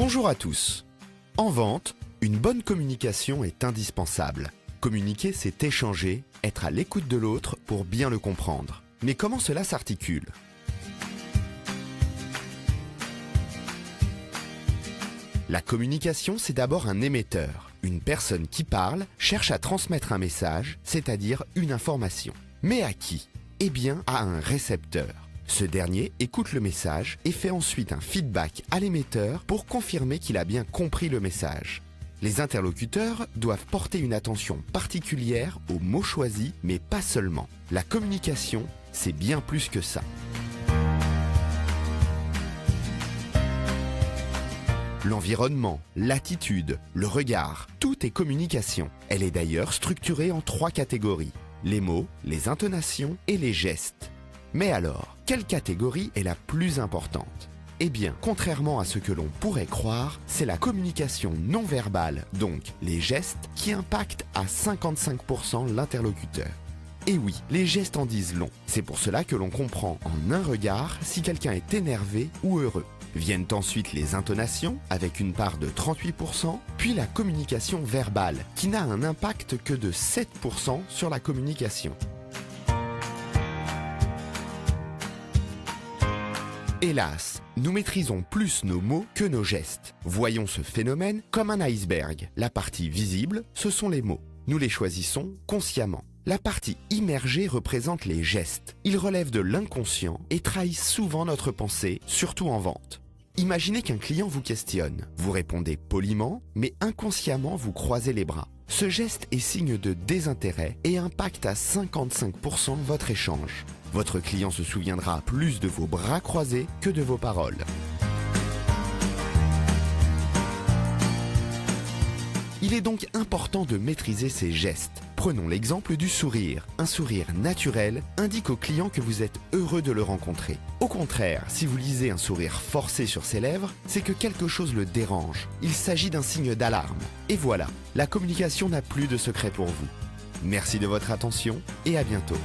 Bonjour à tous. En vente, une bonne communication est indispensable. Communiquer, c'est échanger, être à l'écoute de l'autre pour bien le comprendre. Mais comment cela s'articule ? La communication, c'est d'abord un émetteur. Une personne qui parle cherche à transmettre un message, c'est-à-dire une information. Mais à qui ? Eh bien, à un récepteur. Ce dernier écoute le message et fait ensuite un feedback à l'émetteur pour confirmer qu'il a bien compris le message. Les interlocuteurs doivent porter une attention particulière aux mots choisis, mais pas seulement. La communication, c'est bien plus que ça. L'environnement, l'attitude, le regard, tout est communication. Elle est d'ailleurs structurée en 3 catégories. Les mots, les intonations et les gestes. Mais alors, quelle catégorie est la plus importante ? Eh bien, contrairement à ce que l'on pourrait croire, c'est la communication non verbale, donc les gestes, qui impactent à 55% l'interlocuteur. Et oui, les gestes en disent long. C'est pour cela que l'on comprend en un regard si quelqu'un est énervé ou heureux. Viennent ensuite les intonations, avec une part de 38%, puis la communication verbale, qui n'a un impact que de 7% sur la communication. Hélas, nous maîtrisons plus nos mots que nos gestes. Voyons ce phénomène comme un iceberg. La partie visible, ce sont les mots. Nous les choisissons consciemment. La partie immergée représente les gestes. Ils relèvent de l'inconscient et trahissent souvent notre pensée, surtout en vente. Imaginez qu'un client vous questionne. Vous répondez poliment, mais inconsciemment vous croisez les bras. Ce geste est signe de désintérêt et impacte à 55% votre échange. Votre client se souviendra plus de vos bras croisés que de vos paroles. Il est donc important de maîtriser ces gestes. Prenons l'exemple du sourire. Un sourire naturel indique au client que vous êtes heureux de le rencontrer. Au contraire, si vous lisez un sourire forcé sur ses lèvres, c'est que quelque chose le dérange. Il s'agit d'un signe d'alarme. Et voilà, la communication n'a plus de secret pour vous. Merci de votre attention et à bientôt.